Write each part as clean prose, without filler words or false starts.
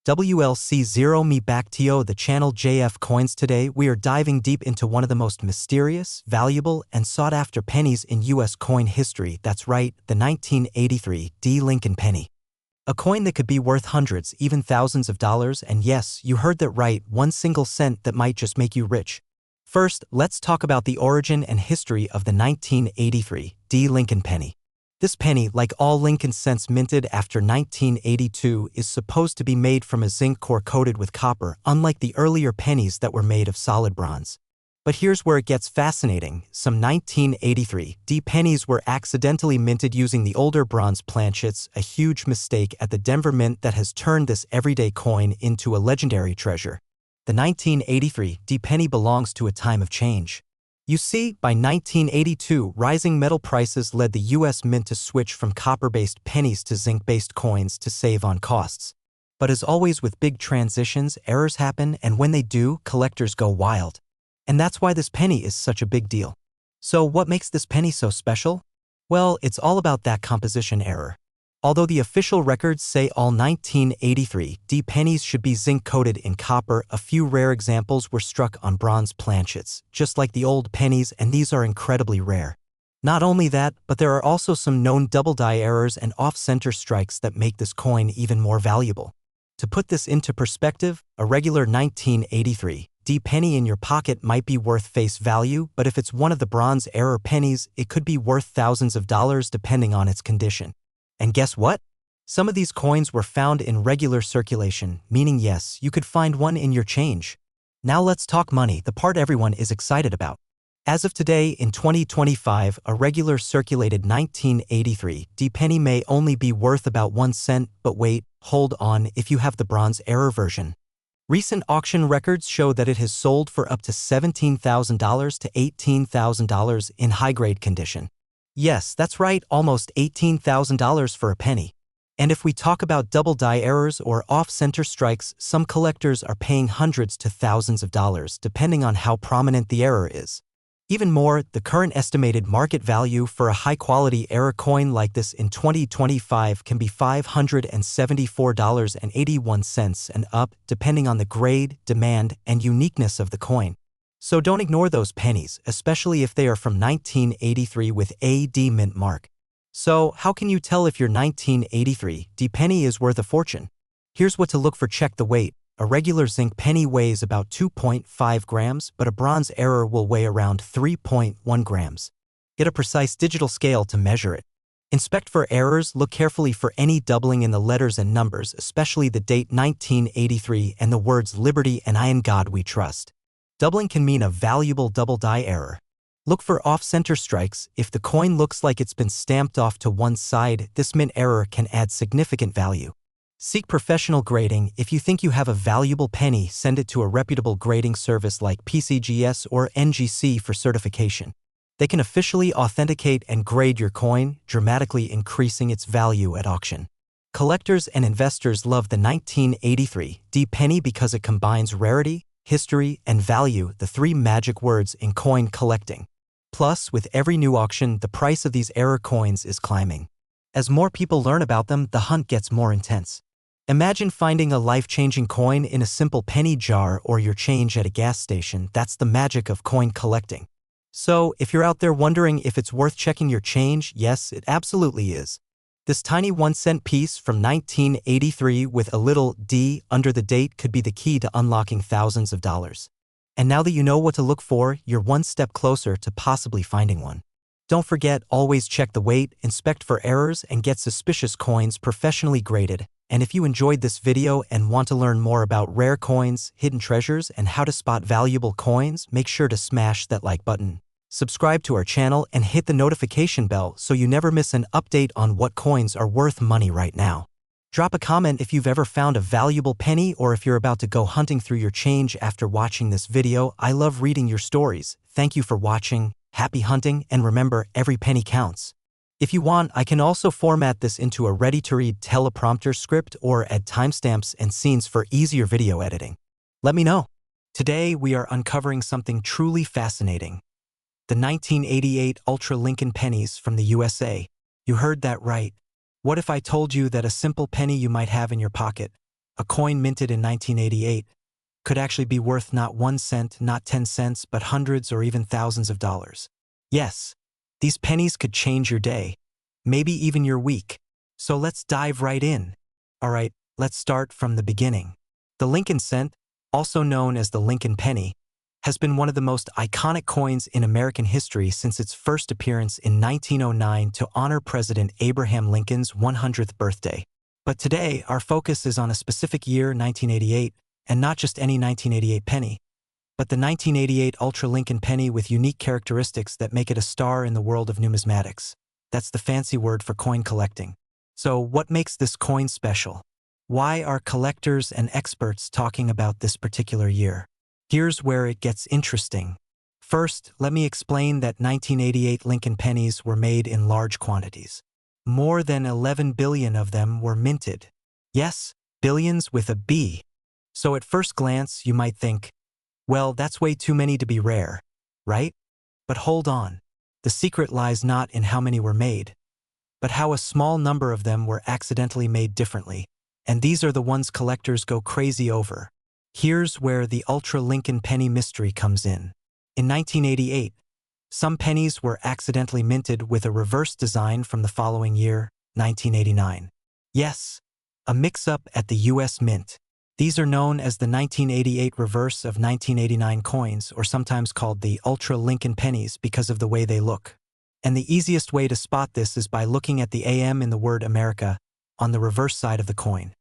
WLC0 me back to yo the channel JF Coins. Today we are diving deep into one of the most mysterious, valuable, and sought-after pennies in US coin history. That's right, the 1983 Lincoln penny. A coin that could be worth hundreds, even thousands of dollars, and yes, you heard that right, one single cent that might just make you rich. First, let's talk about the origin and history of the 1983 Lincoln penny. This penny, like all Lincoln cents minted after 1982, is supposed to be made from a zinc core coated with copper, unlike the earlier pennies that were made of solid bronze. But here's where it gets fascinating. Some 1983 pennies were accidentally minted using the older bronze planchets, a huge mistake at the Denver Mint that has turned this everyday coin into a legendary treasure. The 1983 penny belongs to a time of change. You see, by 1982, rising metal prices led the U.S. Mint to switch from copper-based pennies to zinc-based coins to save on costs. But as always with big transitions, errors happen, and when they do, collectors go wild. And that's why this penny is such a big deal. So what makes this penny so special? Well, it's all about that composition error. Although the official records say all 1983 pennies should be zinc-coated in copper, a few rare examples were struck on bronze planchets, just like the old pennies, and these are incredibly rare. Not only that, but there are also some known double-die errors and off-center strikes that make this coin even more valuable. To put this into perspective, a regular 1983 penny in your pocket might be worth face value, but if it's one of the bronze error pennies, it could be worth thousands of dollars depending on its condition. And guess what? Some of these coins were found in regular circulation, meaning yes, you could find one in your change. Now let's talk money, the part everyone is excited about. As of today, in 2025, a regular circulated 1983 penny may only be worth about 1 cent, but wait, hold on, if you have the bronze error version. Recent auction records show that it has sold for up to $17,000 to $18,000 in high-grade condition. Yes, that's right, almost $18,000 for a penny. And if we talk about double-die errors or off-center strikes, some collectors are paying hundreds to thousands of dollars, depending on how prominent the error is. Even more, the current estimated market value for a high-quality error coin like this in 2025 can be $574.81 and up, depending on the grade, demand, and uniqueness of the coin. So don't ignore those pennies, especially if they are from 1983 with a mint mark. So how can you tell if your 1983 penny is worth a fortune? Here's what to look for. Check the weight. A regular zinc penny weighs about 2.5 grams, but a bronze error will weigh around 3.1 grams. Get a precise digital scale to measure it. Inspect for errors. Look carefully for any doubling in the letters and numbers, especially the date 1983 and the words Liberty and I in God We Trust. Doubling can mean a valuable double-die error. Look for off-center strikes. If the coin looks like it's been stamped off to one side, this mint error can add significant value. Seek professional grading. If you think you have a valuable penny, send it to a reputable grading service like PCGS or NGC for certification. They can officially authenticate and grade your coin, dramatically increasing its value at auction. Collectors and investors love the 1983 penny because it combines rarity, history, and value, the three magic words in coin collecting. Plus, with every new auction, the price of these error coins is climbing. As more people learn about them, the hunt gets more intense. Imagine finding a life-changing coin in a simple penny jar or your change at a gas station. That's the magic of coin collecting. So, if you're out there wondering if it's worth checking your change, yes, it absolutely is. This tiny 1-cent piece from 1983 with a little D under the date could be the key to unlocking thousands of dollars. And now that you know what to look for, you're one step closer to possibly finding one. Don't forget, always check the weight, inspect for errors, and get suspicious coins professionally graded. And if you enjoyed this video and want to learn more about rare coins, hidden treasures, and how to spot valuable coins, make sure to smash that like button. Subscribe to our channel and hit the notification bell so you never miss an update on what coins are worth money right now. Drop a comment if you've ever found a valuable penny or if you're about to go hunting through your change after watching this video. I love reading your stories. Thank you for watching, happy hunting, and remember, every penny counts. If you want, I can also format this into a ready-to-read teleprompter script or add timestamps and scenes for easier video editing. Let me know. Today, we are uncovering something truly fascinating. The 1988 Ultra Lincoln pennies from the USA. You heard that right. What if I told you that a simple penny you might have in your pocket, a a coin minted in 1988, could actually be worth not 1 cent, not 10 cents, but hundreds or even thousands of dollars. Yes, these pennies could change your day, maybe even your week. So let's dive right in. Alright, let's start from the beginning. The Lincoln cent, also known as the Lincoln penny, has been one of the most iconic coins in American history since its first appearance in 1909 to honor President Abraham Lincoln's 100th birthday. But today, our focus is on a specific year, 1988, and not just any 1988 penny, but the 1988 Ultra Lincoln penny with unique characteristics that make it a star in the world of numismatics. That's the fancy word for coin collecting. So what makes this coin special? Why are collectors and experts talking about this particular year? Here's where it gets interesting. First, let me explain that 1988 Lincoln pennies were made in large quantities. More than 11 billion of them were minted. Yes, billions with a B. So at first glance, you might think, well, that's way too many to be rare, right? But hold on. The secret lies not in how many were made, but how a small number of them were accidentally made differently. And these are the ones collectors go crazy over. Here's where the Ultra Lincoln penny mystery comes in. In 1988, some pennies were accidentally minted with a reverse design from the following year, 1989. Yes, a mix-up at the US Mint. These are known as the 1988 reverse of 1989 coins, or sometimes called the Ultra Lincoln pennies because of the way they look. And the easiest way to spot this is by looking at the AM in the word America on the reverse side of the coin.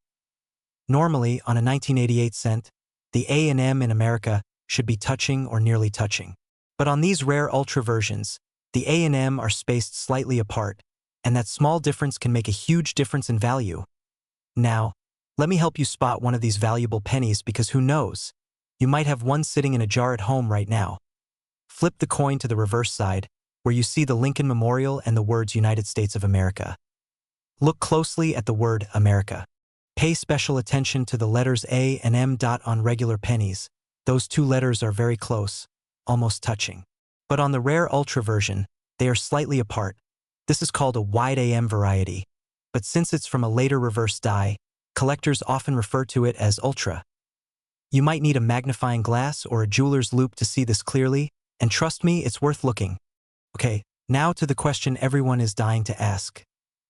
Normally, on a 1988 cent, the A and M in America should be touching or nearly touching. But on these rare Ultra versions, the A and M are spaced slightly apart, and that small difference can make a huge difference in value. Now, let me help you spot one of these valuable pennies because who knows? You might have one sitting in a jar at home right now. Flip the coin to the reverse side, where you see the Lincoln Memorial and the words United States of America. Look closely at the word America. Pay special attention to the letters A and M. On regular pennies, those two letters are very close, almost touching. But on the rare Ultra version, they are slightly apart. This is called a wide AM variety. But since it's from a later reverse die, collectors often refer to it as Ultra. You might need a magnifying glass or a jeweler's loupe to see this clearly, and trust me, it's worth looking. Okay, now to the question everyone is dying to ask.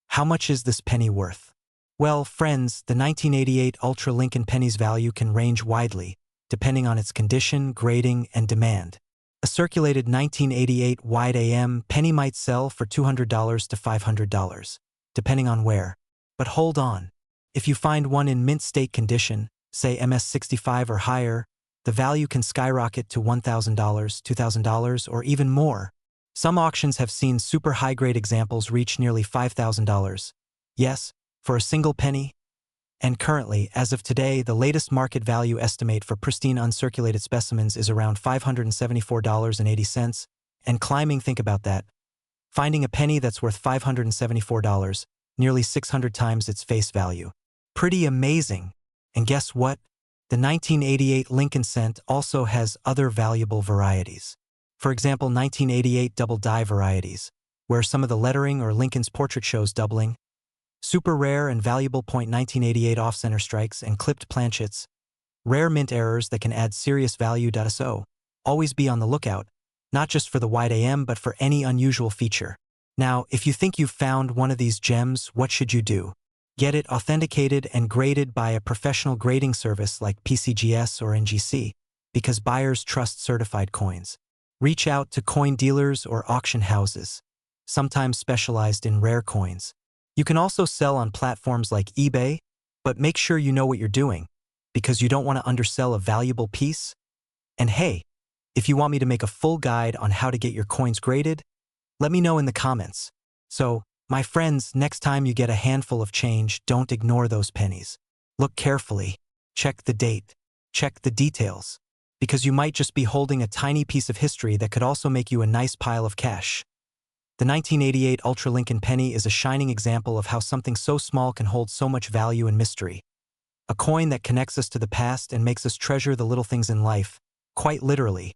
How much is this penny worth? Well, friends, the 1988 Ultra Lincoln penny's value can range widely, depending on its condition, grading, and demand. A circulated 1988 wide AM penny might sell for $200 to $500, depending on where. But hold on. If you find one in mint state condition, say MS65 or higher, the value can skyrocket to $1,000, $2,000, or even more. Some auctions have seen super high-grade examples reach nearly $5,000. Yes, for a single penny. And currently, as of today, the latest market value estimate for pristine uncirculated specimens is around $574.80, and climbing. Think about that. Finding a penny that's worth $574, nearly 600 times its face value. Pretty amazing. And guess what? The 1988 Lincoln cent also has other valuable varieties. For example, 1988 double die varieties, where some of the lettering or Lincoln's portrait shows doubling. Super rare and valuable .1988 off-center strikes and clipped planchets. Rare mint errors that can add serious value. So, always be on the lookout, not just for the wide AM but for any unusual feature. Now, if you think you've found one of these gems, what should you do? Get it authenticated and graded by a professional grading service like PCGS or NGC, because buyers trust certified coins. Reach out to coin dealers or auction houses, sometimes specialized in rare coins. You can also sell on platforms like eBay, but make sure you know what you're doing, because you don't want to undersell a valuable piece. And hey, if you want me to make a full guide on how to get your coins graded, let me know in the comments. So, my friends, next time you get a handful of change, don't ignore those pennies. Look carefully, check the date, check the details, because you might just be holding a tiny piece of history that could also make you a nice pile of cash. The 1988 Ultra Lincoln penny is a shining example of how something so small can hold so much value and mystery. A coin that connects us to the past and makes us treasure the little things in life, quite literally.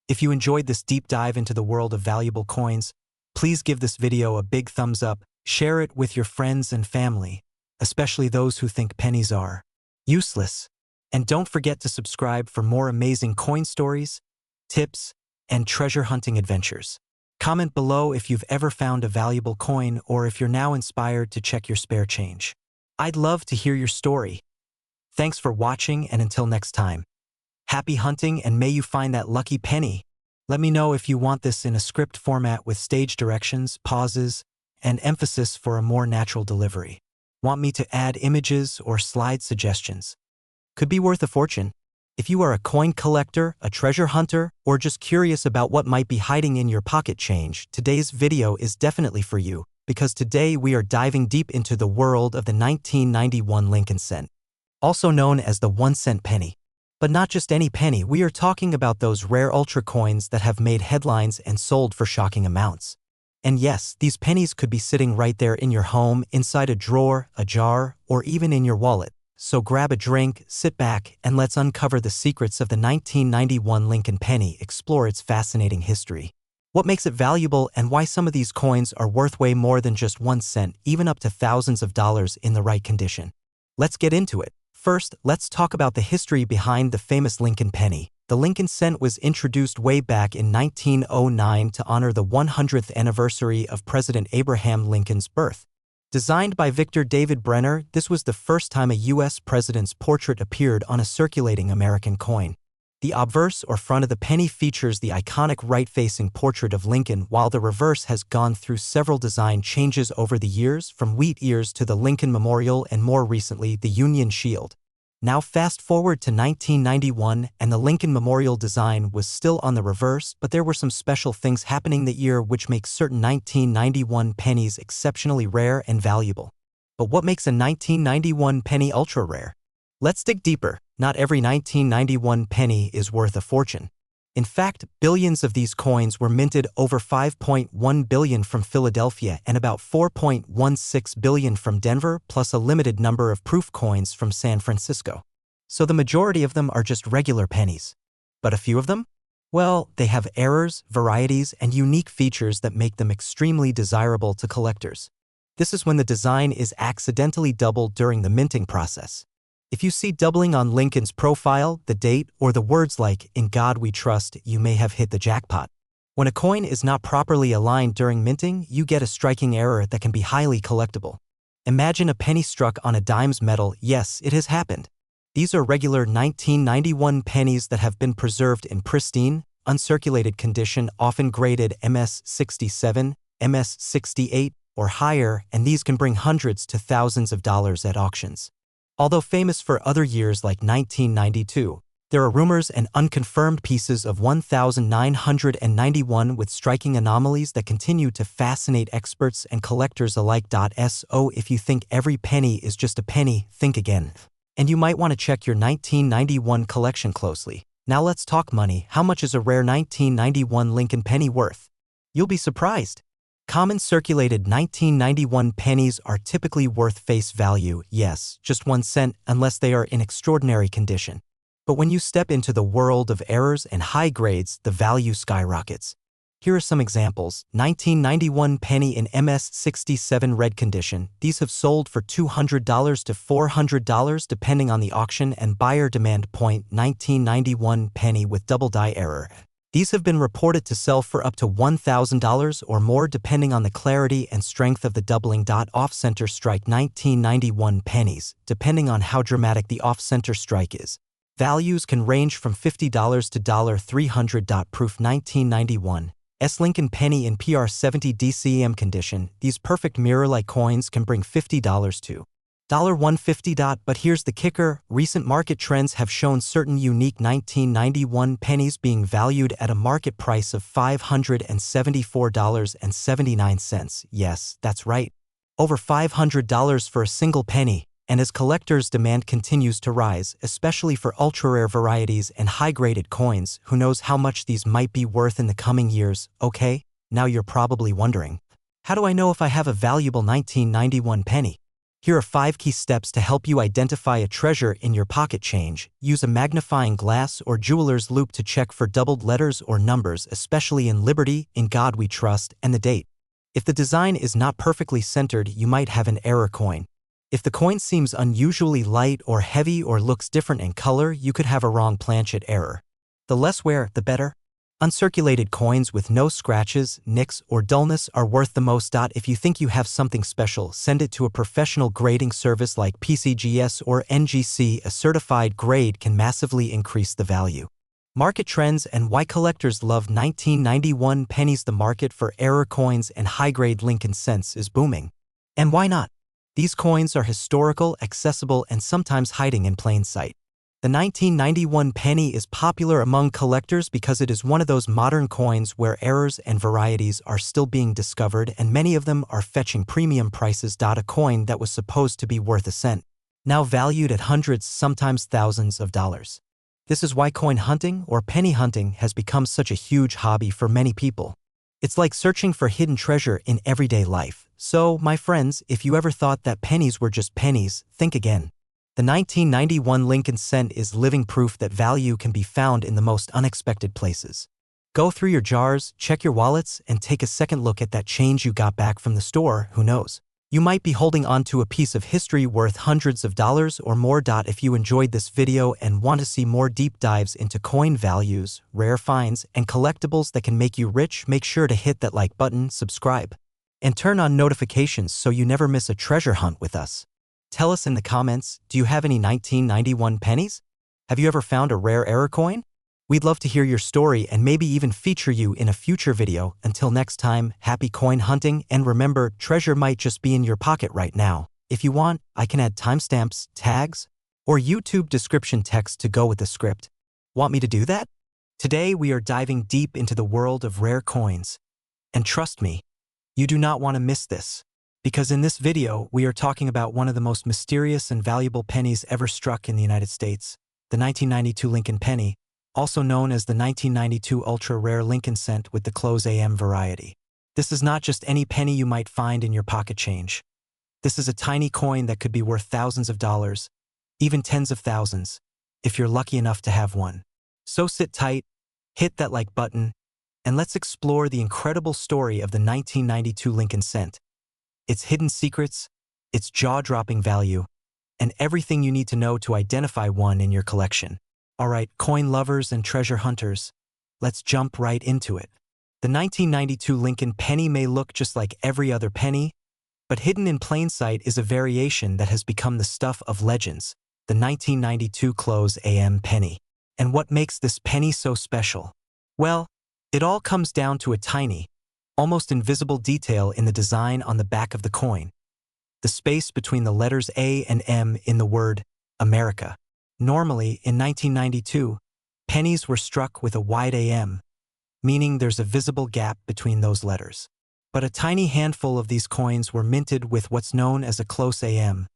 If you enjoyed this deep dive into the world of valuable coins, please give this video a big thumbs up, share it with your friends and family, especially those who think pennies are Useless. And don't forget to subscribe for more amazing coin stories, tips, and treasure hunting adventures. Comment below if you've ever found a valuable coin or if you're now inspired to check your spare change. I'd love to hear your story. Thanks for watching, and until next time. Happy hunting, and may you find that lucky penny. Let me know if you want this in a script format with stage directions, pauses, and emphasis for a more natural delivery. Want me to add images or slide suggestions? Could be worth a fortune. If you are a coin collector, a treasure hunter, or just curious about what might be hiding in your pocket change, today's video is definitely for you, because today we are diving deep into the world of the 1991 Lincoln cent, also known as the 1-cent penny. But not just any penny, we are talking about those rare ultra coins that have made headlines and sold for shocking amounts. And yes, these pennies could be sitting right there in your home, inside a drawer, a jar, or even in your wallet. So grab a drink, sit back, and let's uncover the secrets of the 1991 Lincoln penny, explore its fascinating history, what makes it valuable, and why some of these coins are worth way more than just 1 cent, even up to thousands of dollars in the right condition. Let's get into it. First, let's talk about the history behind the famous Lincoln penny. The Lincoln cent was introduced way back in 1909 to honor the 100th anniversary of President Abraham Lincoln's birth. Designed by Victor David Brenner, this was the first time a U.S. president's portrait appeared on a circulating American coin. The obverse or front of the penny features the iconic right-facing portrait of Lincoln, while the reverse has gone through several design changes over the years, from wheat ears to the Lincoln Memorial and more recently the Union Shield. Now fast forward to 1991, and the Lincoln Memorial design was still on the reverse, but there were some special things happening that year which makes certain 1991 pennies exceptionally rare and valuable. But what makes a 1991 penny ultra rare? Let's dig deeper. Not every 1991 penny is worth a fortune. In fact, billions of these coins were minted, over 5.1 billion from Philadelphia and about 4.16 billion from Denver, plus a limited number of proof coins from San Francisco. So the majority of them are just regular pennies. But a few of them? Well, they have errors, varieties, and unique features that make them extremely desirable to collectors. This is when the design is accidentally doubled during the minting process. If you see doubling on Lincoln's profile, the date, or the words like, "In God We Trust," you may have hit the jackpot. When a coin is not properly aligned during minting, you get a striking error that can be highly collectible. Imagine a penny struck on a dime's metal. Yes, it has happened. These are regular 1991 pennies that have been preserved in pristine, uncirculated condition, often graded MS-67, MS-68, or higher, and these can bring hundreds to thousands of dollars at auctions. Although famous for other years like 1992, there are rumors and unconfirmed pieces of 1991 with striking anomalies that continue to fascinate experts and collectors alike. So if you think every penny is just a penny, think again. And you might want to check your 1991 collection closely. Now let's talk money. How much is a rare 1991 Lincoln penny worth? You'll be surprised. Common circulated 1991 pennies are typically worth face value, yes, just 1 cent, unless they are in extraordinary condition. But when you step into the world of errors and high grades, the value skyrockets. Here are some examples. 1991 penny in MS-67 red condition. These have sold for $200 to $400 depending on the auction and buyer demand point. 1991 penny with double die error. These have been reported to sell for up to $1,000 or more depending on the clarity and strength of the doubling. Off-center strike. 1991 pennies, depending on how dramatic the off-center strike is. Values can range from $50 to $300. Proof. 1991 Lincoln penny in PR70 DCM condition. These perfect mirror-like coins can bring $50 to $150. But here's the kicker. Recent market trends have shown certain unique 1991 pennies being valued at a market price of $574.79. Yes, that's right. Over $500 for a single penny. And as collectors' demand continues to rise, especially for ultra-rare varieties and high-graded coins, who knows how much these might be worth in the coming years? Okay, now you're probably wondering, how do I know if I have a valuable 1991 penny? Here are 5 key steps to help you identify a treasure in your pocket change. Use a magnifying glass or jeweler's loupe to check for doubled letters or numbers, especially in Liberty, In God We Trust, and the date. If the design is not perfectly centered, you might have an error coin. If the coin seems unusually light or heavy or looks different in color, you could have a wrong planchet error. The less wear, the better. Uncirculated coins with no scratches, nicks, or dullness are worth the most. If you think you have something special, send it to a professional grading service like PCGS or NGC. A certified grade can massively increase the value. Market trends and why collectors love 1991 pennies. The market for error coins and high-grade Lincoln cents is booming. And why not? These coins are historical, accessible, and sometimes hiding in plain sight. The 1991 penny is popular among collectors because it is one of those modern coins where errors and varieties are still being discovered, and many of them are fetching premium prices. A coin that was supposed to be worth a cent, now valued at hundreds, sometimes thousands of dollars. This is why coin hunting or penny hunting has become such a huge hobby for many people. It's like searching for hidden treasure in everyday life. So, my friends, if you ever thought that pennies were just pennies, think again. The 1991 Lincoln cent is living proof that value can be found in the most unexpected places. Go through your jars, check your wallets, and take a second look at that change you got back from the store. Who knows? You might be holding on to a piece of history worth hundreds of dollars or more. If you enjoyed this video and want to see more deep dives into coin values, rare finds, and collectibles that can make you rich, make sure to hit that like button, subscribe, and turn on notifications so you never miss a treasure hunt with us. Tell us in the comments, do you have any 1991 pennies? Have you ever found a rare error coin? We'd love to hear your story and maybe even feature you in a future video. Until next time, happy coin hunting, and remember, treasure might just be in your pocket right now. If you want, I can add timestamps, tags, or YouTube description text to go with the script. Want me to do that? Today we are diving deep into the world of rare coins. And trust me, you do not want to miss this. Because in this video, we are talking about one of the most mysterious and valuable pennies ever struck in the United States, the 1992 Lincoln penny, also known as the 1992 ultra-rare Lincoln cent with the close AM variety. This is not just any penny you might find in your pocket change. This is a tiny coin that could be worth thousands of dollars, even tens of thousands, if you're lucky enough to have one. So sit tight, hit that like button, and let's explore the incredible story of the 1992 Lincoln cent. Its hidden secrets, its jaw-dropping value, and everything you need to know to identify one in your collection. Alright, coin lovers and treasure hunters, let's jump right into it. The 1992 Lincoln penny may look just like every other penny, but hidden in plain sight is a variation that has become the stuff of legends, the 1992 close AM penny. And what makes this penny so special? Well, it all comes down to a tiny, almost invisible detail in the design on the back of the coin. The space between the letters A and M in the word America. Normally, in 1992, pennies were struck with a wide AM, meaning there's a visible gap between those letters. But a tiny handful of these coins were minted with what's known as a close AM,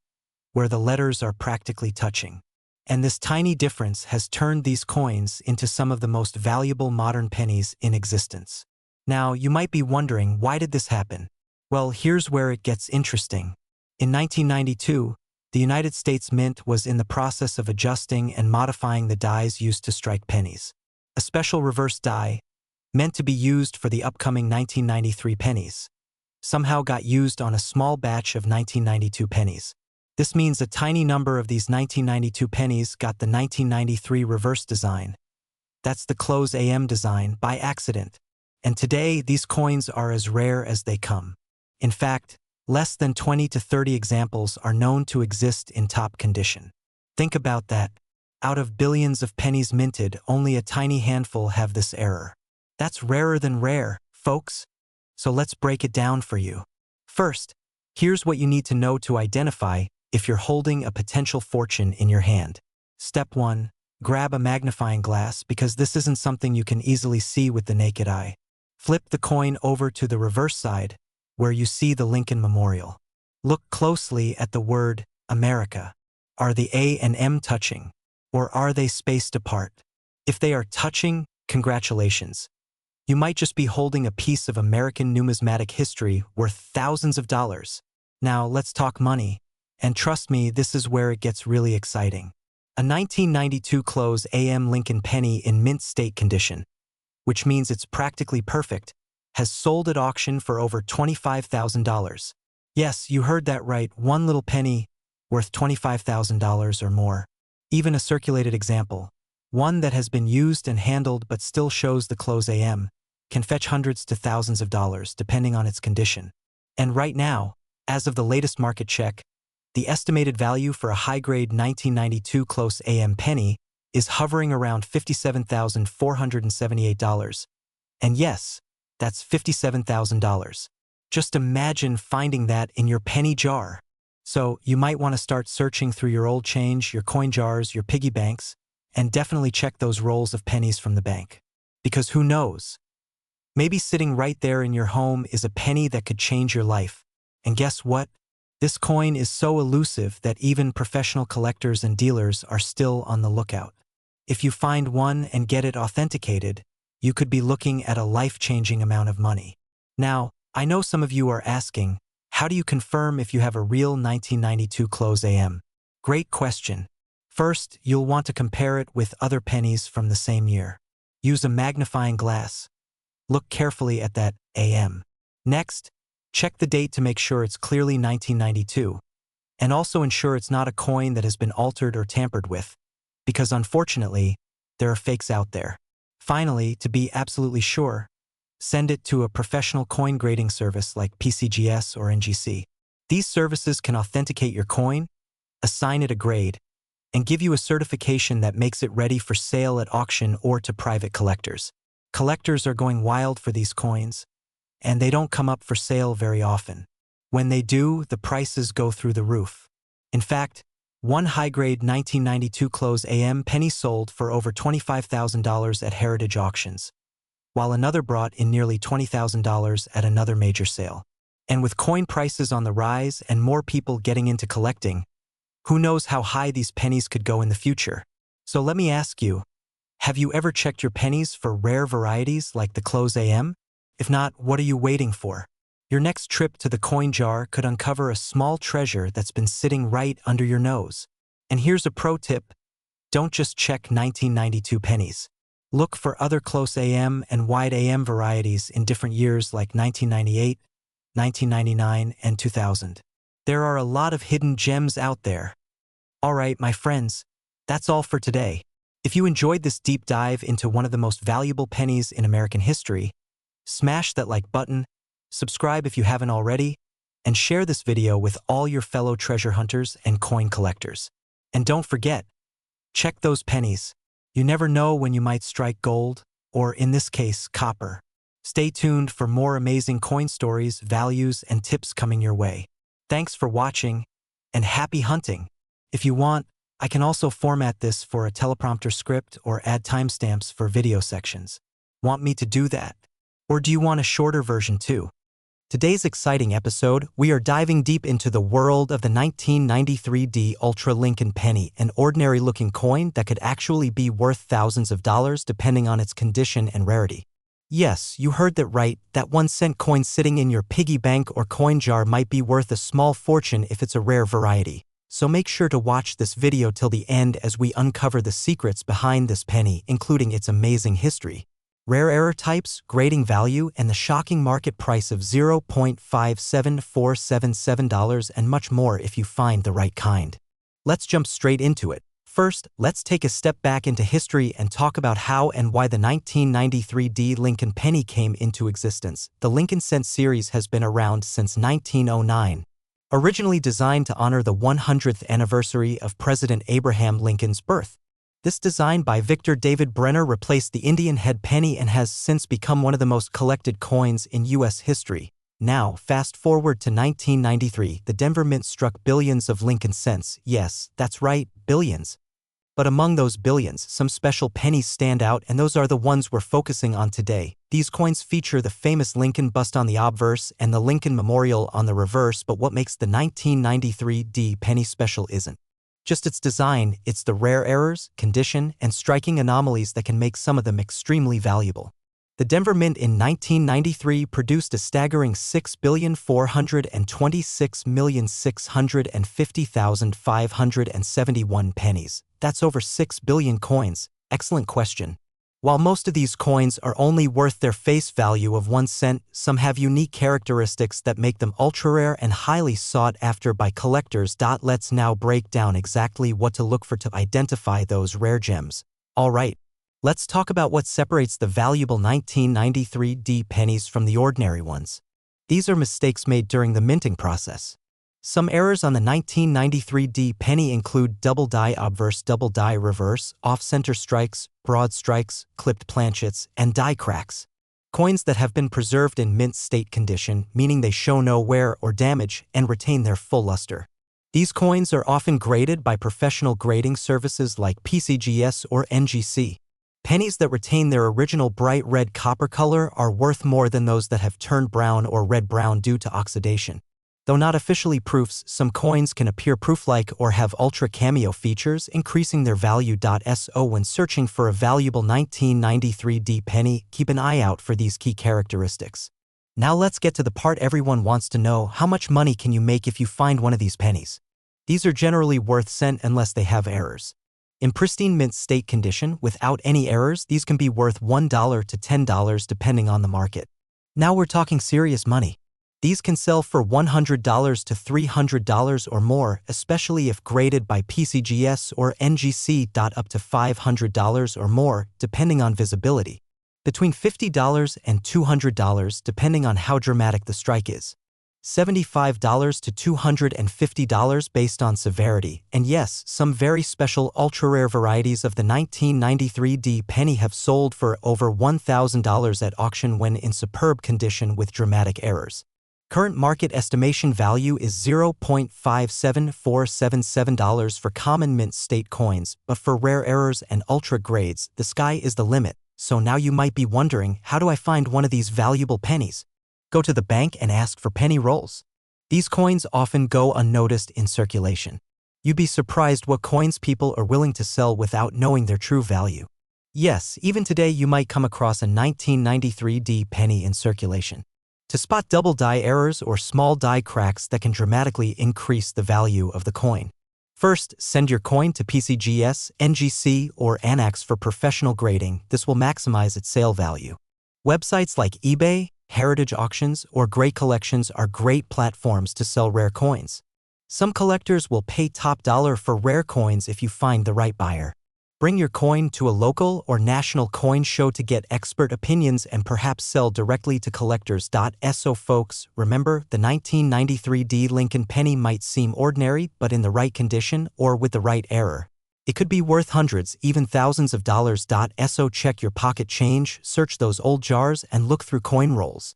where the letters are practically touching. And this tiny difference has turned these coins into some of the most valuable modern pennies in existence. Now, you might be wondering, why did this happen? Well, here's where it gets interesting. In 1992, the United States Mint was in the process of adjusting and modifying the dies used to strike pennies. A special reverse die, meant to be used for the upcoming 1993 pennies, somehow got used on a small batch of 1992 pennies. This means a tiny number of these 1992 pennies got the 1993 reverse design. That's the close AM design by accident. And today, these coins are as rare as they come. In fact, less than 20 to 30 examples are known to exist in top condition. Think about that. Out of billions of pennies minted, only a tiny handful have this error. That's rarer than rare, folks. So let's break it down for you. First, here's what you need to know to identify if you're holding a potential fortune in your hand. Step 1. Grab a magnifying glass, because this isn't something you can easily see with the naked eye. Flip the coin over to the reverse side, where you see the Lincoln Memorial. Look closely at the word America. Are the A and M touching, or are they spaced apart? If they are touching, congratulations. You might just be holding a piece of American numismatic history worth thousands of dollars. Now, let's talk money. And trust me, this is where it gets really exciting. A 1992 close AM Lincoln penny in mint state condition, which means it's practically perfect, has sold at auction for over $25,000. Yes, you heard that right, one little penny, worth $25,000 or more. Even a circulated example, one that has been used and handled but still shows the close AM, can fetch hundreds to thousands of dollars depending on its condition. And right now, as of the latest market check, the estimated value for a high-grade 1992 close AM penny is hovering around $57,478. And yes, that's $57,000. Just imagine finding that in your penny jar. So you might want to start searching through your old change, your coin jars, your piggy banks, and definitely check those rolls of pennies from the bank. Because who knows? Maybe sitting right there in your home is a penny that could change your life. And guess what? This coin is so elusive that even professional collectors and dealers are still on the lookout. If you find one and get it authenticated, you could be looking at a life-changing amount of money. Now, I know some of you are asking, how do you confirm if you have a real 1992 close AM? Great question. First, you'll want to compare it with other pennies from the same year. Use a magnifying glass. Look carefully at that AM. Next, check the date to make sure it's clearly 1992, and also ensure it's not a coin that has been altered or tampered with, because unfortunately, there are fakes out there. Finally, to be absolutely sure, send it to a professional coin grading service like PCGS or NGC. These services can authenticate your coin, assign it a grade, and give you a certification that makes it ready for sale at auction or to private collectors. Collectors are going wild for these coins, and they don't come up for sale very often. When they do, the prices go through the roof. In fact, one high-grade 1992 close AM penny sold for over $25,000 at heritage auctions, while another brought in nearly $20,000 at another major sale. And with coin prices on the rise and more people getting into collecting, who knows how high these pennies could go in the future? So let me ask you, have you ever checked your pennies for rare varieties like the close AM? If not, what are you waiting for? Your next trip to the coin jar could uncover a small treasure that's been sitting right under your nose. And here's a pro tip: don't just check 1992 pennies. Look for other close AM and wide AM varieties in different years like 1998, 1999, and 2000. There are a lot of hidden gems out there. All right, my friends, that's all for today. If you enjoyed this deep dive into one of the most valuable pennies in American history, smash that like button, subscribe if you haven't already, and share this video with all your fellow treasure hunters and coin collectors. And don't forget, check those pennies. You never know when you might strike gold, or in this case, copper. Stay tuned for more amazing coin stories, values, and tips coming your way. Thanks for watching, and happy hunting. If you want, I can also format this for a teleprompter script or add timestamps for video sections. Want me to do that? Or do you want a shorter version too? Today's exciting episode, we are diving deep into the world of the 1993 D Ultra Lincoln penny, an ordinary-looking coin that could actually be worth thousands of dollars depending on its condition and rarity. Yes, you heard that right, that 1-cent coin sitting in your piggy bank or coin jar might be worth a small fortune if it's a rare variety. So make sure to watch this video till the end as we uncover the secrets behind this penny, including its amazing history, rare error types, grading value, and the shocking market price of $0.57477 and much more if you find the right kind. Let's jump straight into it. First, let's take a step back into history and talk about how and why the 1993 D Lincoln penny came into existence. The Lincoln Cent series has been around since 1909. Originally designed to honor the 100th anniversary of President Abraham Lincoln's birth. This design by Victor David Brenner replaced the Indian head penny and has since become one of the most collected coins in U.S. history. Now, fast forward to 1993, the Denver Mint struck billions of Lincoln cents. Yes, that's right, billions. But among those billions, some special pennies stand out, and those are the ones we're focusing on today. These coins feature the famous Lincoln bust on the obverse and the Lincoln Memorial on the reverse, but what makes the 1993 D penny special isn't just its design, it's the rare errors, condition, and striking anomalies that can make some of them extremely valuable. The Denver Mint in 1993 produced a staggering 6,426,650,571 pennies. That's over 6 billion coins. Excellent question. While most of these coins are only worth their face value of 1 cent, some have unique characteristics that make them ultra-rare and highly sought after by collectors. Let's now break down exactly what to look for to identify those rare gems. Alright, let's talk about what separates the valuable 1993 D pennies from the ordinary ones. These are mistakes made during the minting process. Some errors on the 1993 D penny include double die obverse, double die reverse, off-center strikes, broad strikes, clipped planchets, and die cracks. Coins that have been preserved in mint state condition, meaning they show no wear or damage and retain their full luster. These coins are often graded by professional grading services like PCGS or NGC. Pennies that retain their original bright red copper color are worth more than those that have turned brown or red-brown due to oxidation. Though not officially proofs, some coins can appear proof-like or have ultra cameo features, increasing their value. So when searching for a valuable 1993 D penny, keep an eye out for these key characteristics. Now let's get to the part everyone wants to know: how much money can you make if you find one of these pennies? These are generally worth cent unless they have errors. In pristine mint state condition, without any errors, these can be worth $1 to $10 depending on the market. Now we're talking serious money. These can sell for $100 to $300 or more, especially if graded by PCGS or NGC. Up to $500 or more, depending on visibility. Between $50 and $200 depending on how dramatic the strike is. $75 to $250 based on severity, and yes, some very special ultra-rare varieties of the 1993 D penny have sold for over $1,000 at auction when in superb condition with dramatic errors. Current market estimation value is $0.57477 for common mint state coins, but for rare errors and ultra grades, the sky is the limit. So now you might be wondering, how do I find one of these valuable pennies? Go to the bank and ask for penny rolls. These coins often go unnoticed in circulation. You'd be surprised what coins people are willing to sell without knowing their true value. Yes, even today you might come across a 1993 D penny in circulation. To spot double die errors or small die cracks that can dramatically increase the value of the coin. First, send your coin to PCGS, NGC, or Anax for professional grading. This will maximize its sale value. Websites like eBay, Heritage Auctions, or Great Collections are great platforms to sell rare coins. Some collectors will pay top dollar for rare coins if you find the right buyer. Bring your coin to a local or national coin show to get expert opinions and perhaps sell directly to collectors. So folks, remember, the 1993 D Lincoln penny might seem ordinary, but in the right condition or with the right error, it could be worth hundreds, even thousands of dollars. So check your pocket change, search those old jars, and look through coin rolls.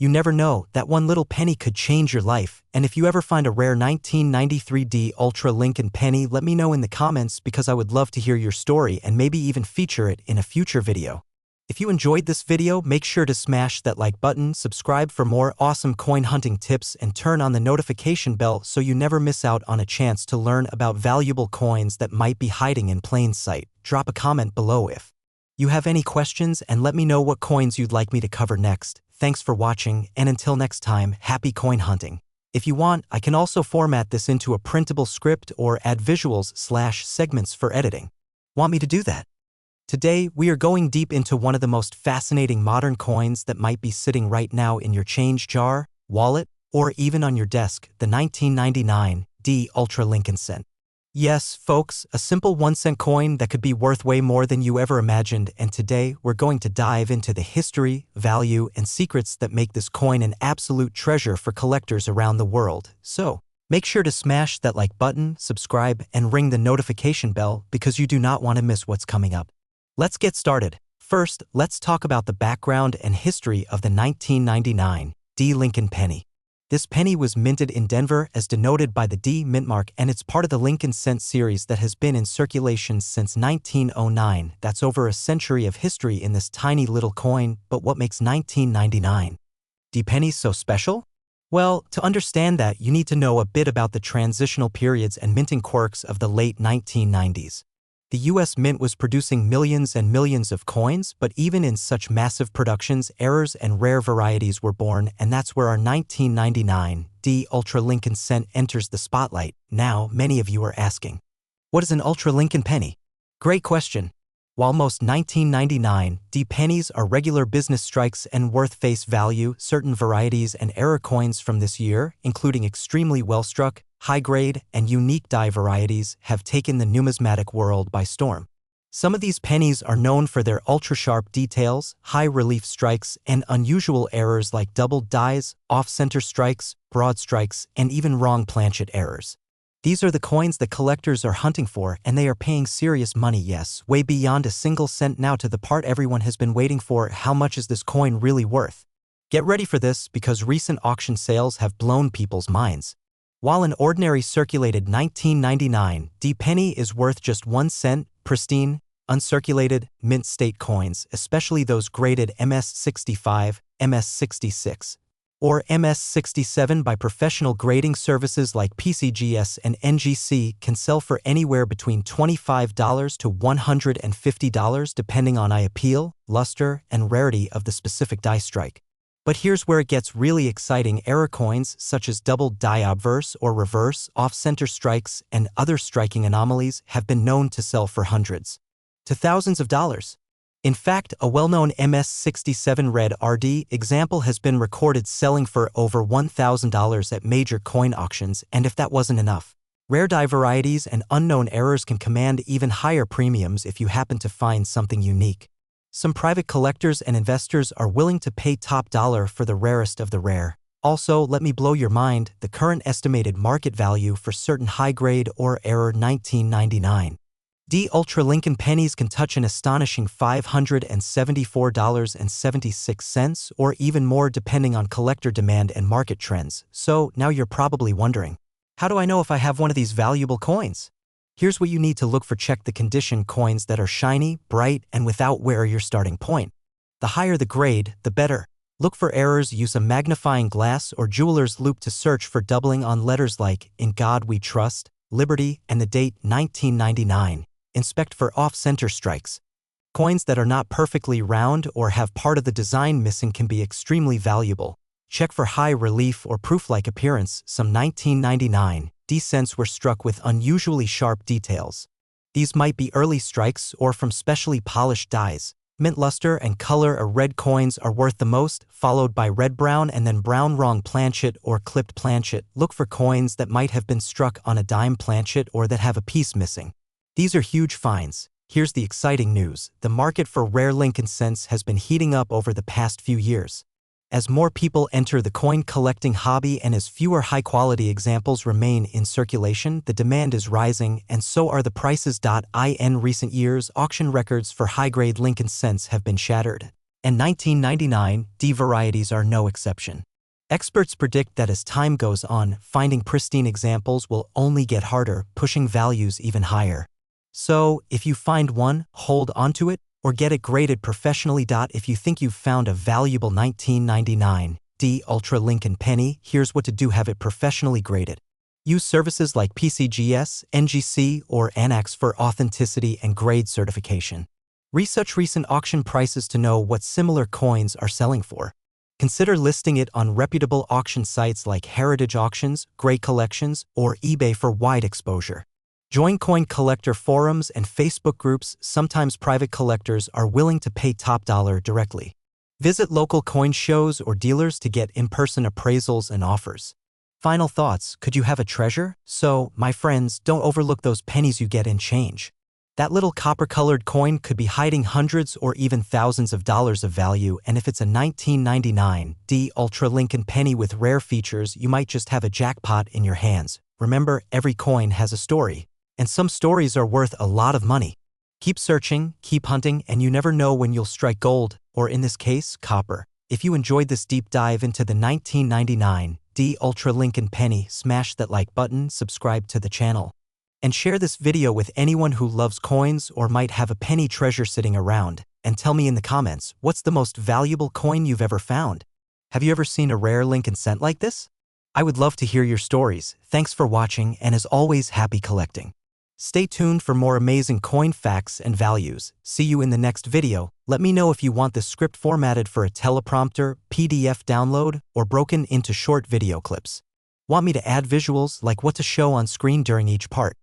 You never know, that one little penny could change your life, and if you ever find a rare 1993 D Ultra Lincoln penny, let me know in the comments because I would love to hear your story and maybe even feature it in a future video. If you enjoyed this video, make sure to smash that like button, subscribe for more awesome coin hunting tips, and turn on the notification bell so you never miss out on a chance to learn about valuable coins that might be hiding in plain sight. Drop a comment below if you have any questions and let me know what coins you'd like me to cover next. Thanks for watching, and until next time, happy coin hunting. If you want, I can also format this into a printable script or add visuals/segments for editing. Want me to do that? Today, we are going deep into one of the most fascinating modern coins that might be sitting right now in your change jar, wallet, or even on your desk, the 1999 D Ultra Lincoln Cent. Yes, folks, a simple 1-cent coin that could be worth way more than you ever imagined, and today we're going to dive into the history, value, and secrets that make this coin an absolute treasure for collectors around the world. So, make sure to smash that like button, subscribe, and ring the notification bell because you do not want to miss what's coming up. Let's get started. First, let's talk about the background and history of the 1999 D Lincoln penny. This penny was minted in Denver as denoted by the D mint mark, and it's part of the Lincoln Cent series that has been in circulation since 1909. That's over a century of history in this tiny little coin, but what makes 1999 D pennies so special? Well, to understand that, you need to know a bit about the transitional periods and minting quirks of the late 1990s. The US Mint was producing millions and millions of coins, but even in such massive productions, errors and rare varieties were born, and that's where our 1999 D Ultra Lincoln Cent enters the spotlight. Now, many of you are asking, what is an Ultra Lincoln penny? Great question. While most 1999 D pennies are regular business strikes and worth face value, certain varieties and error coins from this year, including extremely well-struck, high-grade, and unique die varieties, have taken the numismatic world by storm. Some of these pennies are known for their ultra-sharp details, high-relief strikes, and unusual errors like doubled dies, off-center strikes, broad strikes, and even wrong planchet errors. These are the coins that collectors are hunting for, and they are paying serious money, yes, way beyond a single cent. Now to the part everyone has been waiting for: how much is this coin really worth? Get ready for this, because recent auction sales have blown people's minds. While an ordinary circulated 1999 D penny is worth just 1 cent, pristine, uncirculated, mint state coins, especially those graded MS65, MS66, or MS67 by professional grading services like PCGS and NGC, can sell for anywhere between $25 to $150 depending on eye appeal, luster, and rarity of the specific die strike. But here's where it gets really exciting: error coins such as doubled die obverse or reverse, off-center strikes, and other striking anomalies have been known to sell for hundreds to thousands of dollars. In fact, a well-known MS67 red RD example has been recorded selling for over $1,000 at major coin auctions, and if that wasn't enough, rare die varieties and unknown errors can command even higher premiums if you happen to find something unique. Some private collectors and investors are willing to pay top dollar for the rarest of the rare. Also, let me blow your mind: the current estimated market value for certain high-grade or error 1999 D Ultra Lincoln pennies can touch an astonishing $574.76, or even more depending on collector demand and market trends. So, now you're probably wondering, how do I know if I have one of these valuable coins? Here's what you need to look for: check the condition. Coins that are shiny, bright, and without wear are your starting point. The higher the grade, the better. Look for errors. Use a magnifying glass or jeweler's loupe to search for doubling on letters like "In God We Trust," "Liberty," and the date 1999. Inspect for off-center strikes. Coins that are not perfectly round or have part of the design missing can be extremely valuable. Check for high relief or proof-like appearance. Some 1999 D cents were struck with unusually sharp details. These might be early strikes or from specially polished dies. Mint luster and color or red coins are worth the most, followed by red-brown and then brown wrong planchet or clipped planchet. Look for coins that might have been struck on a dime planchet or that have a piece missing. These are huge finds. Here's the exciting news: the market for rare Lincoln cents has been heating up over the past few years. As more people enter the coin collecting hobby and as fewer high-quality examples remain in circulation, the demand is rising, and so are the prices. In recent years, auction records for high-grade Lincoln cents have been shattered, and 1999 D varieties are no exception. Experts predict that as time goes on, finding pristine examples will only get harder, pushing values even higher. So, if you find one, hold onto it, or get it graded professionally. If you think you've found a valuable 1999 D Ultra Lincoln penny, here's what to do: have it professionally graded. Use services like PCGS, NGC, or Annex for authenticity and grade certification. Research recent auction prices to know what similar coins are selling for. Consider listing it on reputable auction sites like Heritage Auctions, Gray Collections, or eBay for wide exposure. Join coin collector forums and Facebook groups. Sometimes private collectors are willing to pay top dollar directly. Visit local coin shows or dealers to get in-person appraisals and offers. Final thoughts: could you have a treasure? So, my friends, don't overlook those pennies you get in change. That little copper-colored coin could be hiding hundreds or even thousands of dollars of value, and if it's a 1999 D Ultra Lincoln penny with rare features, you might just have a jackpot in your hands. Remember, every coin has a story, and some stories are worth a lot of money. Keep searching, keep hunting, and you never know when you'll strike gold, or in this case, copper. If you enjoyed this deep dive into the 1999 D Ultra Lincoln penny, smash that like button, subscribe to the channel, and share this video with anyone who loves coins or might have a penny treasure sitting around. And tell me in the comments, what's the most valuable coin you've ever found? Have you ever seen a rare Lincoln cent like this? I would love to hear your stories. Thanks for watching, and as always, happy collecting. Stay tuned for more amazing coin facts and values. See you in the next video. Let me know if you want this script formatted for a teleprompter, PDF download, or broken into short video clips. Want me to add visuals like what to show on screen during each part?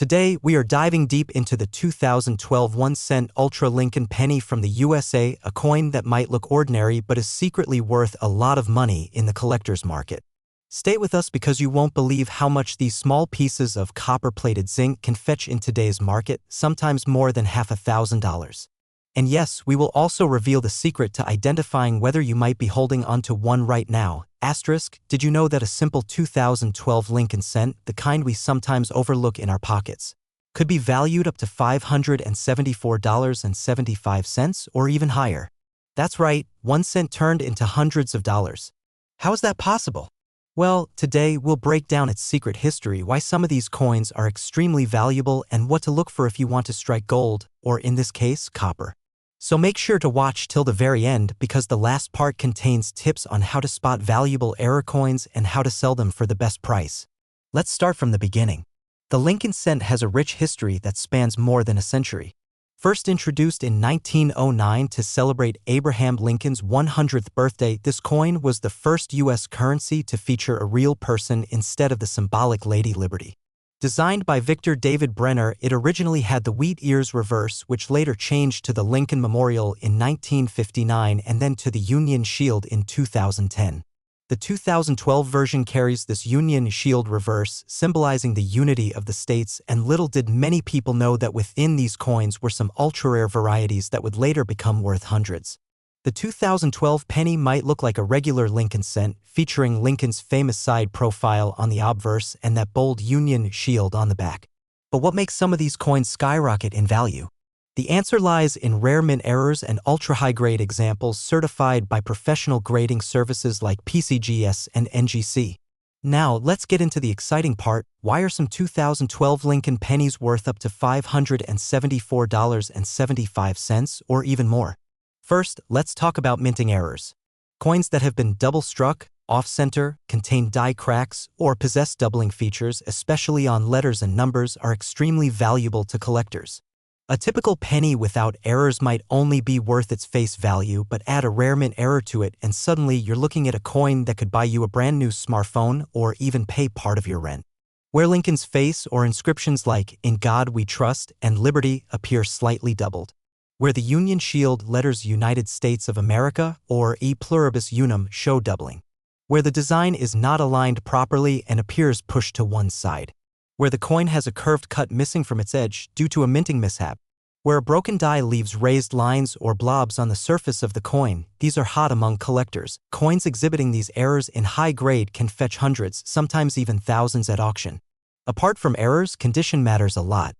Today, we are diving deep into the 2012 1-cent Ultra Lincoln penny from the USA, a coin that might look ordinary but is secretly worth a lot of money in the collector's market. Stay with us because you won't believe how much these small pieces of copper-plated zinc can fetch in today's market, sometimes more than $1,000. And yes, we will also reveal the secret to identifying whether you might be holding onto one right now. Asterisk, did you know that a simple 2012 Lincoln cent, the kind we sometimes overlook in our pockets, could be valued up to $574.75 or even higher? That's right, 1 cent turned into hundreds of dollars. How is that possible? Well, today we'll break down its secret history, why some of these coins are extremely valuable, and what to look for if you want to strike gold, or in this case, copper. So make sure to watch till the very end because the last part contains tips on how to spot valuable error coins and how to sell them for the best price. Let's start from the beginning. The Lincoln cent has a rich history that spans more than a century. First introduced in 1909 to celebrate Abraham Lincoln's 100th birthday, this coin was the first U.S. currency to feature a real person instead of the symbolic Lady Liberty. Designed by Victor David Brenner, it originally had the wheat ears reverse, which later changed to the Lincoln Memorial in 1959 and then to the Union Shield in 2010. The 2012 version carries this Union Shield reverse, symbolizing the unity of the states, and little did many people know that within these coins were some ultra-rare varieties that would later become worth hundreds. The 2012 penny might look like a regular Lincoln cent, featuring Lincoln's famous side profile on the obverse and that bold Union Shield on the back. But what makes some of these coins skyrocket in value? The answer lies in rare mint errors and ultra-high-grade examples certified by professional grading services like PCGS and NGC. Now, let's get into the exciting part. Why are some 2012 Lincoln pennies worth up to $574.75 or even more? First, let's talk about minting errors. Coins that have been double-struck, off-center, contain die cracks, or possess doubling features, especially on letters and numbers, are extremely valuable to collectors. A typical penny without errors might only be worth its face value, but add a rare mint error to it and suddenly you're looking at a coin that could buy you a brand new smartphone or even pay part of your rent. Where Lincoln's face or inscriptions like "In God We Trust" and "Liberty" appear slightly doubled. Where the Union Shield letters "United States of America" or "E Pluribus Unum" show doubling. Where the design is not aligned properly and appears pushed to one side. Where the coin has a curved cut missing from its edge due to a minting mishap. Where a broken die leaves raised lines or blobs on the surface of the coin. These are hot among collectors. Coins exhibiting these errors in high grade can fetch hundreds, sometimes even thousands at auction. Apart from errors, condition matters a lot.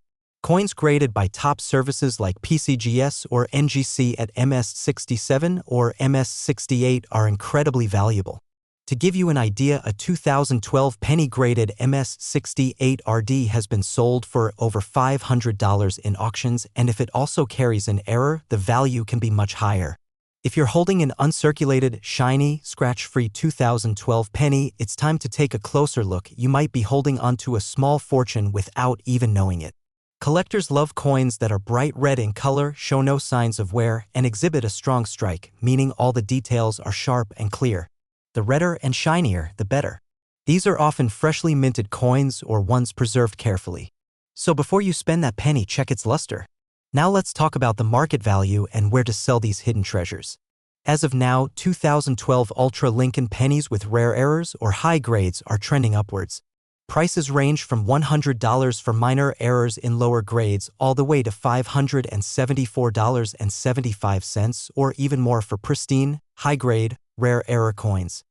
Coins graded by top services like PCGS or NGC at MS67 or MS68 are incredibly valuable. To give you an idea, a 2012 penny-graded MS68 RD has been sold for over $500 in auctions, and if it also carries an error, the value can be much higher. If you're holding an uncirculated, shiny, scratch-free 2012 penny, it's time to take a closer look. You might be holding onto a small fortune without even knowing it. Collectors love coins that are bright red in color, show no signs of wear, and exhibit a strong strike, meaning all the details are sharp and clear. The redder and shinier, the better. These are often freshly minted coins or ones preserved carefully. So before you spend that penny, check its luster. Now let's talk about the market value and where to sell these hidden treasures. As of now, 2012 Ultra Lincoln pennies with rare errors or high grades are trending upwards. Prices range from $100 for minor errors in lower grades all the way to $574.75 or even more for pristine, high-grade, rare error coins.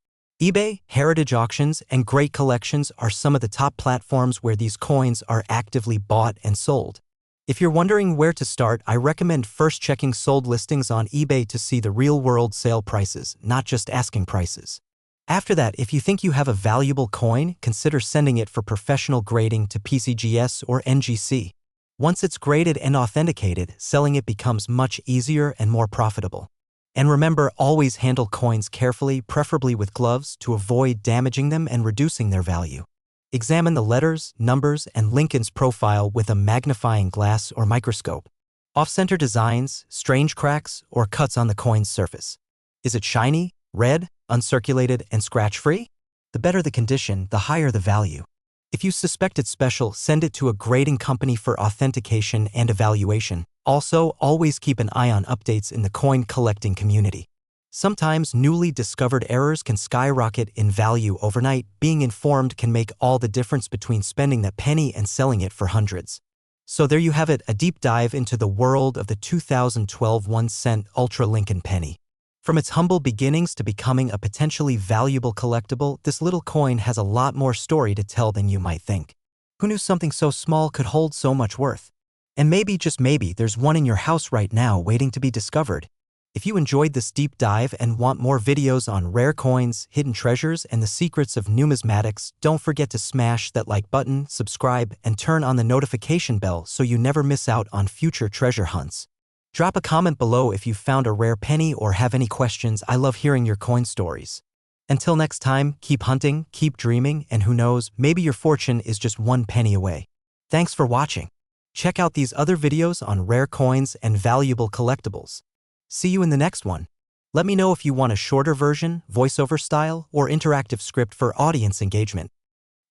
eBay, heritage auctions, and great collections are some of the top platforms where these coins are actively bought and sold. If you're wondering where to start, I recommend first checking sold listings on eBay to see the real-world sale prices, not just asking prices. After that, if you think you have a valuable coin, consider sending it for professional grading to PCGS or NGC. Once it's graded and authenticated, selling it becomes much easier and more profitable. And remember, always handle coins carefully, preferably with gloves, to avoid damaging them and reducing their value. Examine the letters, numbers, and Lincoln's profile with a magnifying glass or microscope. Off-center designs, strange cracks, or cuts on the coin's surface. Is it shiny, red, uncirculated, and scratch-free? The better the condition, the higher the value. If you suspect it's special, send it to a grading company for authentication and evaluation. Also, always keep an eye on updates in the coin collecting community. Sometimes newly discovered errors can skyrocket in value overnight. Being informed can make all the difference between spending that penny and selling it for hundreds. So there you have it, a deep dive into the world of the 2012 1-cent Ultra Lincoln penny. From its humble beginnings to becoming a potentially valuable collectible, this little coin has a lot more story to tell than you might think. Who knew something so small could hold so much worth? And maybe, just maybe, there's one in your house right now waiting to be discovered. If you enjoyed this deep dive and want more videos on rare coins, hidden treasures, and the secrets of numismatics, don't forget to smash that like button, subscribe, and turn on the notification bell so you never miss out on future treasure hunts. Drop a comment below if you found a rare penny or have any questions. I love hearing your coin stories. Until next time, keep hunting, keep dreaming, and who knows, maybe your fortune is just one penny away. Thanks for watching. Check out these other videos on rare coins and valuable collectibles. See you in the next one. Let me know if you want a shorter version, voiceover style, or interactive script for audience engagement.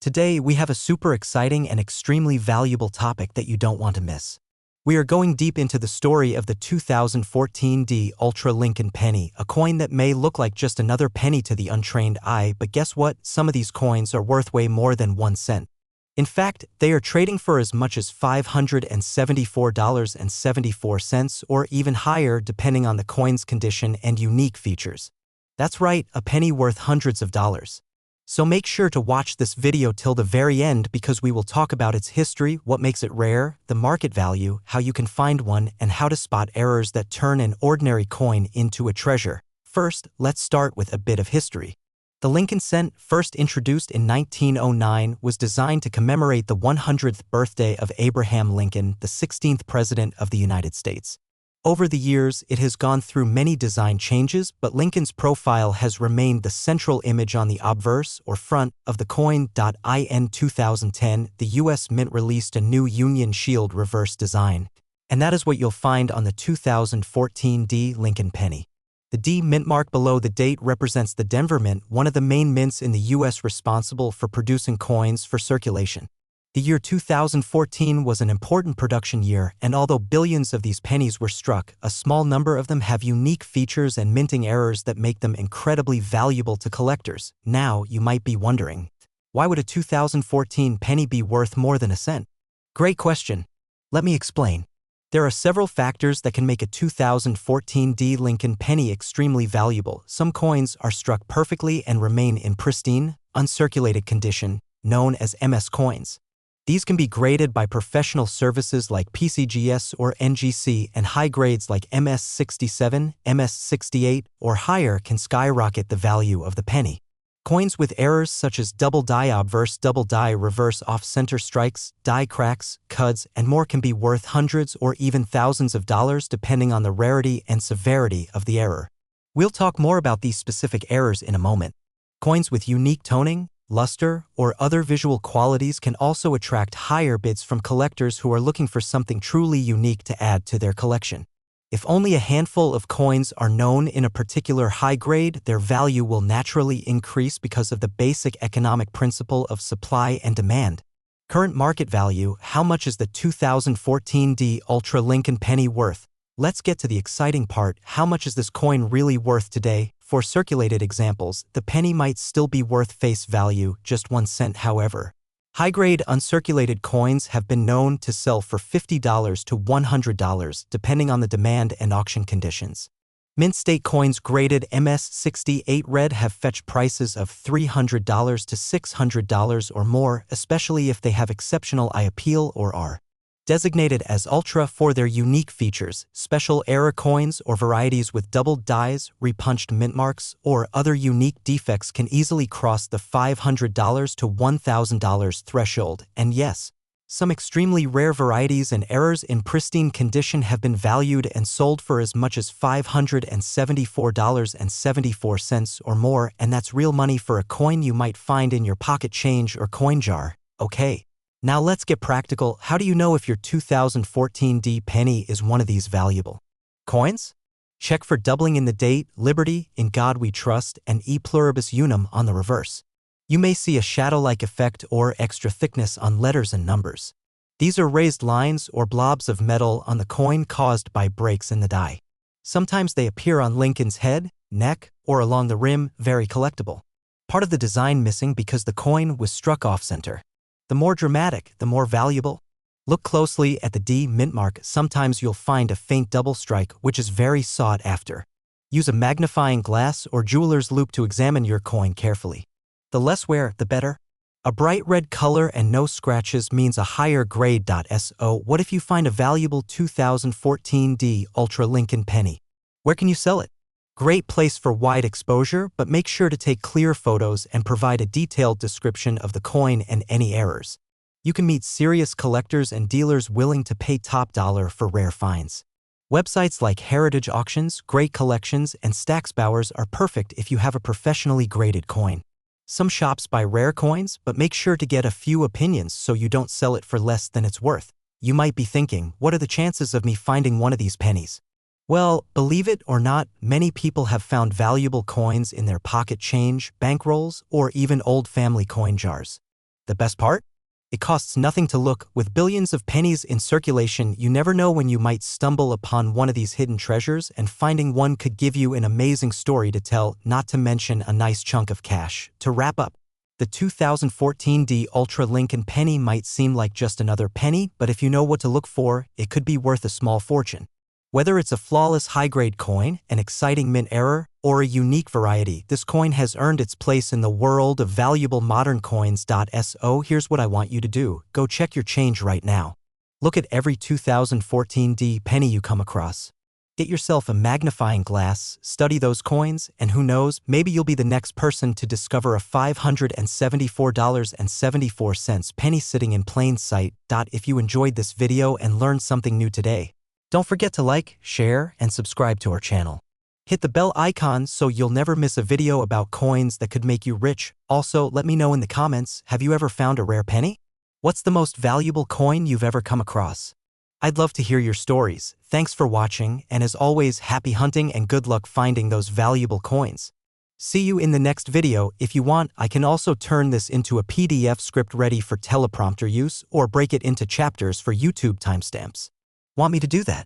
Today, we have a super exciting and extremely valuable topic that you don't want to miss. We are going deep into the story of the 2014 Ultra Lincoln penny, a coin that may look like just another penny to the untrained eye, but guess what? Some of these coins are worth way more than 1 cent. In fact, they are trading for as much as $574.74 or even higher depending on the coin's condition and unique features. That's right, a penny worth hundreds of dollars. So make sure to watch this video till the very end because we will talk about its history, what makes it rare, the market value, how you can find one, and how to spot errors that turn an ordinary coin into a treasure. First, let's start with a bit of history. The Lincoln cent, first introduced in 1909, was designed to commemorate the 100th birthday of Abraham Lincoln, the 16th President of the United States. Over the years, it has gone through many design changes, but Lincoln's profile has remained the central image on the obverse, or front, of the coin. In 2010, the U.S. Mint released a new Union Shield reverse design, and that is what you'll find on the 2014 Lincoln penny. The D mint mark below the date represents the Denver Mint, one of the main mints in the U.S. responsible for producing coins for circulation. The year 2014 was an important production year, and although billions of these pennies were struck, a small number of them have unique features and minting errors that make them incredibly valuable to collectors. Now, you might be wondering, why would a 2014 penny be worth more than a cent? Great question. Let me explain. There are several factors that can make a 2014 Lincoln penny extremely valuable. Some coins are struck perfectly and remain in pristine, uncirculated condition, known as MS coins. These can be graded by professional services like PCGS or NGC, and high grades like MS67, MS68, or higher can skyrocket the value of the penny. Coins with errors such as double die obverse, double die reverse off-center strikes, die cracks, cuds, and more can be worth hundreds or even thousands of dollars depending on the rarity and severity of the error. We'll talk more about these specific errors in a moment. Coins with unique toning, luster, or other visual qualities can also attract higher bids from collectors who are looking for something truly unique to add to their collection. If only a handful of coins are known in a particular high grade, their value will naturally increase because of the basic economic principle of supply and demand. Current market value: how much is the 2014 Ultra Lincoln penny worth? Let's get to the exciting part. How much is this coin really worth today? For circulated examples, the penny might still be worth face value, just 1 cent. However, high-grade uncirculated coins have been known to sell for $50 to $100 depending on the demand and auction conditions. Mint state coins graded MS68 red have fetched prices of $300 to $600 or more, especially if they have exceptional eye appeal or are designated as ultra for their unique features. Special error coins or varieties with doubled dies, repunched mint marks, or other unique defects can easily cross the $500 to $1,000 threshold. And yes, some extremely rare varieties and errors in pristine condition have been valued and sold for as much as $574.74 or more, and that's real money for a coin you might find in your pocket change or coin jar. Okay. Now let's get practical. How do you know if your 2014 penny is one of these valuable coins? Check for doubling in the date, Liberty, In God We Trust, and E Pluribus Unum on the reverse. You may see a shadow-like effect or extra thickness on letters and numbers. These are raised lines or blobs of metal on the coin caused by breaks in the die. Sometimes they appear on Lincoln's head, neck, or along the rim, very collectible. Part of the design missing because the coin was struck off-center. The more dramatic, the more valuable. Look closely at the D mint mark. Sometimes you'll find a faint double strike, which is very sought after. Use a magnifying glass or jeweler's loupe to examine your coin carefully. The less wear, the better. A bright red color and no scratches means a higher grade. So what if you find a valuable 2014 D Ultra Lincoln penny? Where can you sell it? Great place for wide exposure, but make sure to take clear photos and provide a detailed description of the coin and any errors. You can meet serious collectors and dealers willing to pay top dollar for rare finds. Websites like Heritage Auctions, Great Collections, and Stacksbowers are perfect if you have a professionally graded coin. Some shops buy rare coins, but make sure to get a few opinions so you don't sell it for less than it's worth. You might be thinking, what are the chances of me finding one of these pennies? Well, believe it or not, many people have found valuable coins in their pocket change, bankrolls, or even old family coin jars. The best part? It costs nothing to look. With billions of pennies in circulation, you never know when you might stumble upon one of these hidden treasures, and finding one could give you an amazing story to tell, not to mention a nice chunk of cash. To wrap up, the 2014 D Ultra Lincoln penny might seem like just another penny, but if you know what to look for, it could be worth a small fortune. Whether it's a flawless high-grade coin, an exciting mint error, or a unique variety, this coin has earned its place in the world of valuable modern coins. So here's what I want you to do. Go check your change right now. Look at every 2014 D penny you come across. Get yourself a magnifying glass, study those coins, and who knows, maybe you'll be the next person to discover a $574.74 penny sitting in plain sight. If you enjoyed this video and learned something new today, don't forget to like, share, and subscribe to our channel. Hit the bell icon so you'll never miss a video about coins that could make you rich. Also, let me know in the comments, have you ever found a rare penny? What's the most valuable coin you've ever come across? I'd love to hear your stories. Thanks for watching, and as always, happy hunting and good luck finding those valuable coins. See you in the next video. If you want, I can also turn this into a PDF script ready for teleprompter use or break it into chapters for YouTube timestamps. Want me to do that?